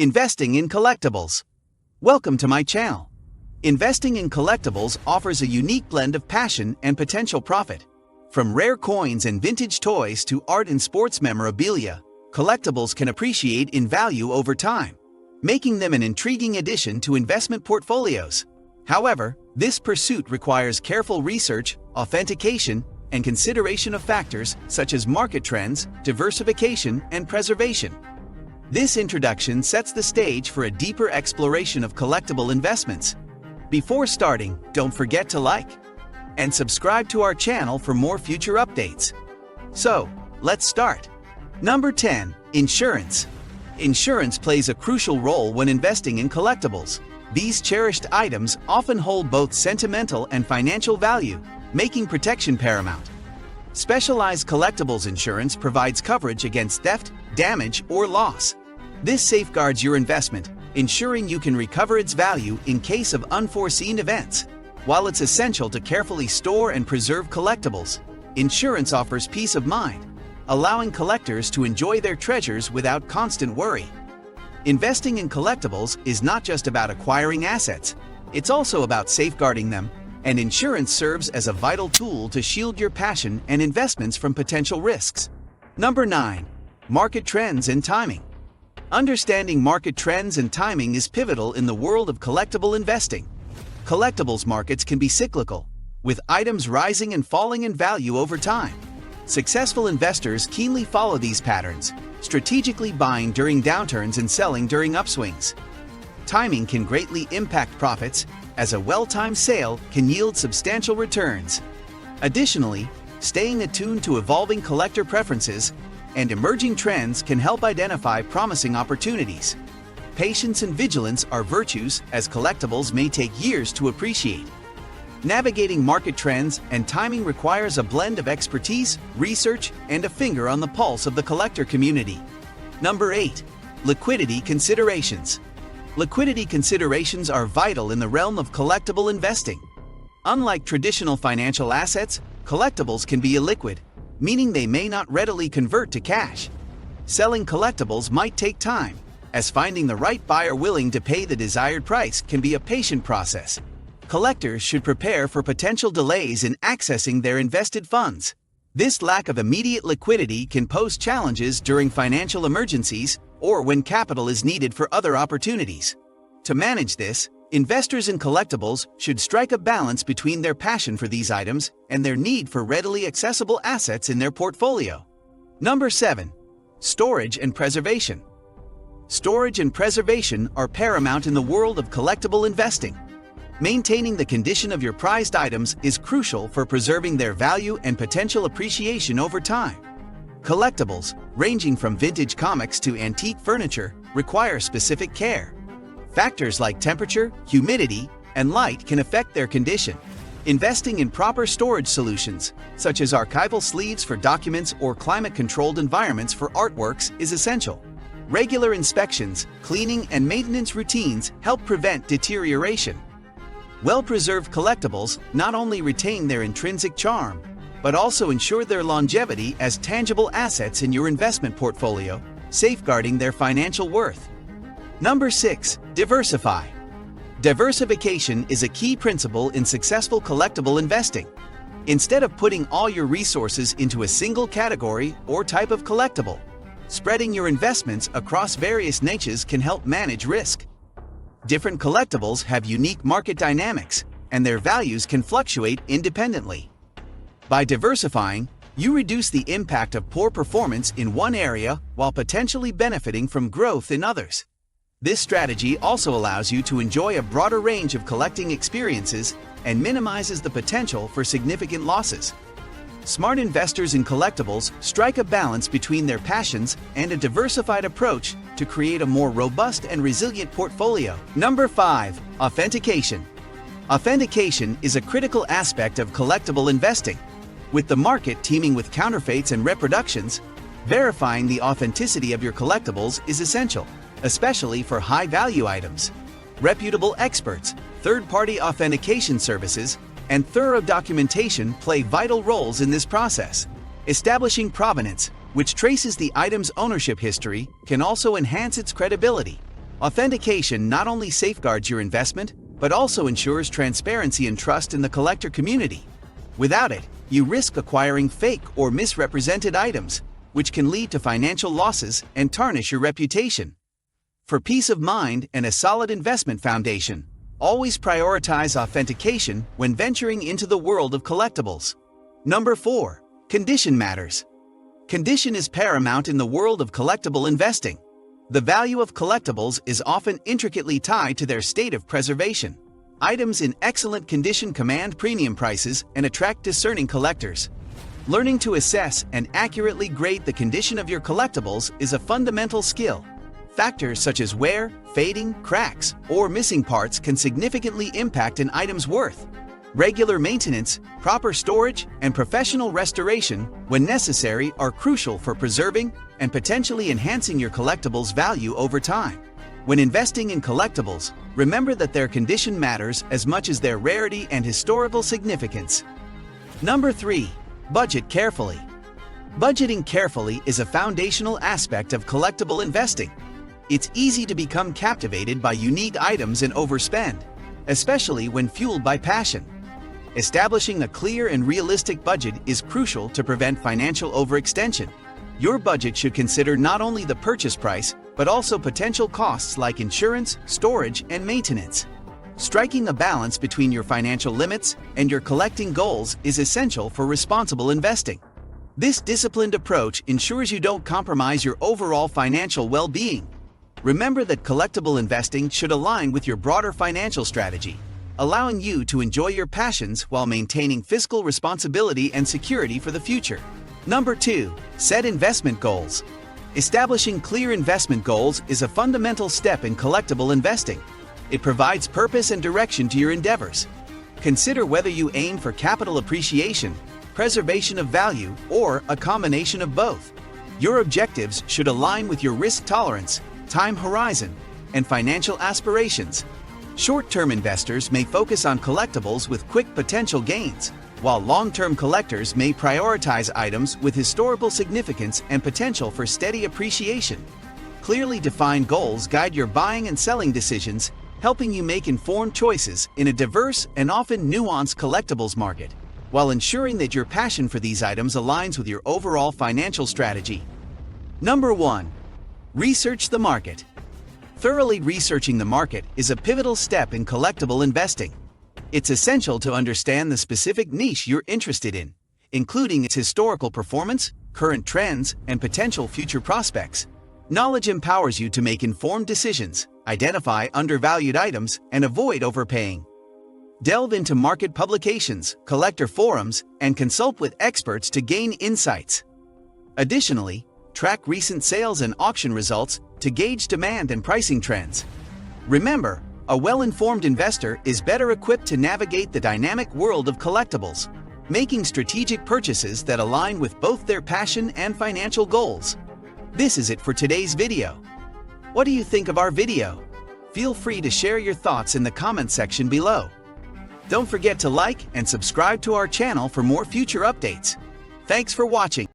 Investing in collectibles. Welcome to my channel. Investing in collectibles offers a unique blend of passion and potential profit. From rare coins and vintage toys to art and sports memorabilia, collectibles can appreciate in value over time, making them an intriguing addition to investment portfolios. However, this pursuit requires careful research, authentication, and consideration of factors such as market trends, diversification, and preservation. This introduction sets the stage for a deeper exploration of collectible investments. Before starting, don't forget to like and subscribe to our channel for more future updates. So, let's start. Number 10. Insurance. Insurance plays a crucial role when investing in collectibles. These cherished items often hold both sentimental and financial value, making protection paramount. Specialized collectibles insurance provides coverage against theft, damage, or loss. This safeguards your investment, ensuring you can recover its value in case of unforeseen events. While it's essential to carefully store and preserve collectibles, insurance offers peace of mind, allowing collectors to enjoy their treasures without constant worry. Investing in collectibles is not just about acquiring assets, it's also about safeguarding them, and insurance serves as a vital tool to shield your passion and investments from potential risks. Number 9. Market trends and timing. Understanding market trends and timing is pivotal in the world of collectible investing. Collectibles markets can be cyclical, with items rising and falling in value over time. Successful investors keenly follow these patterns, strategically buying during downturns and selling during upswings. Timing can greatly impact profits, as a well-timed sale can yield substantial returns. Additionally, staying attuned to evolving collector preferences and emerging trends can help identify promising opportunities. Patience and vigilance are virtues, as collectibles may take years to appreciate. Navigating market trends and timing requires a blend of expertise, research, and a finger on the pulse of the collector community. Number 8. Liquidity considerations. Liquidity considerations are vital in the realm of collectible investing. Unlike traditional financial assets, collectibles can be illiquid, meaning they may not readily convert to cash. Selling collectibles might take time, as finding the right buyer willing to pay the desired price can be a patient process. Collectors should prepare for potential delays in accessing their invested funds. This lack of immediate liquidity can pose challenges during financial emergencies or when capital is needed for other opportunities. To manage this, investors in collectibles should strike a balance between their passion for these items and their need for readily accessible assets in their portfolio. Number 7. Storage and preservation. Storage and preservation are paramount in the world of collectible investing. Maintaining the condition of your prized items is crucial for preserving their value and potential appreciation over time. Collectibles, ranging from vintage comics to antique furniture, require specific care. Factors like temperature, humidity, and light can affect their condition. Investing in proper storage solutions, such as archival sleeves for documents or climate-controlled environments for artworks, is essential. Regular inspections, cleaning, and maintenance routines help prevent deterioration. Well-preserved collectibles not only retain their intrinsic charm, but also ensure their longevity as tangible assets in your investment portfolio, safeguarding their financial worth. Number 6. Diversify. Diversification is a key principle in successful collectible investing. Instead of putting all your resources into a single category or type of collectible, spreading your investments across various niches can help manage risk. Different collectibles have unique market dynamics, and their values can fluctuate independently. By diversifying, you reduce the impact of poor performance in one area while potentially benefiting from growth in others. This strategy also allows you to enjoy a broader range of collecting experiences and minimizes the potential for significant losses. Smart investors in collectibles strike a balance between their passions and a diversified approach to create a more robust and resilient portfolio. Number 5. Authentication. Authentication is a critical aspect of collectible investing. With the market teeming with counterfeits and reproductions, verifying the authenticity of your collectibles is essential, especially for high-value items. Reputable experts, third-party authentication services, and thorough documentation play vital roles in this process. Establishing provenance, which traces the item's ownership history, can also enhance its credibility. Authentication not only safeguards your investment, but also ensures transparency and trust in the collector community. Without it, you risk acquiring fake or misrepresented items, which can lead to financial losses and tarnish your reputation. For peace of mind and a solid investment foundation, always prioritize authentication when venturing into the world of collectibles. Number 4. Condition matters. Condition is paramount in the world of collectible investing. The value of collectibles is often intricately tied to their state of preservation. Items in excellent condition command premium prices and attract discerning collectors. Learning to assess and accurately grade the condition of your collectibles is a fundamental skill. Factors such as wear, fading, cracks, or missing parts can significantly impact an item's worth. Regular maintenance, proper storage, and professional restoration, when necessary, are crucial for preserving and potentially enhancing your collectibles' value over time. When investing in collectibles, remember that their condition matters as much as their rarity and historical significance. Number 3. Budget carefully. Budgeting carefully is a foundational aspect of collectible investing. It's easy to become captivated by unique items and overspend, especially when fueled by passion. Establishing a clear and realistic budget is crucial to prevent financial overextension. Your budget should consider not only the purchase price, but also potential costs like insurance, storage, and maintenance. Striking a balance between your financial limits and your collecting goals is essential for responsible investing. This disciplined approach ensures you don't compromise your overall financial well-being. Remember that collectible investing should align with your broader financial strategy, allowing you to enjoy your passions while maintaining fiscal responsibility and security for the future. Number 2. Set investment goals. Establishing clear investment goals is a fundamental step in collectible investing. It provides purpose and direction to your endeavors. Consider whether you aim for capital appreciation, preservation of value, or a combination of both. Your objectives should align with your risk tolerance, time horizon, and financial aspirations. Short-term investors may focus on collectibles with quick potential gains, while long-term collectors may prioritize items with historical significance and potential for steady appreciation. Clearly defined goals guide your buying and selling decisions, helping you make informed choices in a diverse and often nuanced collectibles market, while ensuring that your passion for these items aligns with your overall financial strategy. Number 1. Research the market. Thoroughly researching the market is a pivotal step in collectible investing. It's essential to understand the specific niche you're interested in, including its historical performance, current trends, and potential future prospects. Knowledge empowers you to make informed decisions, identify undervalued items, and avoid overpaying. Delve into market publications, collector forums, and consult with experts to gain insights. Additionally, track recent sales and auction results to gauge demand and pricing trends. Remember, a well-informed investor is better equipped to navigate the dynamic world of collectibles, making strategic purchases that align with both their passion and financial goals. This is it for today's video. What do you think of our video? Feel free to share your thoughts in the comment section below. Don't forget to like and subscribe to our channel for more future updates. Thanks for watching.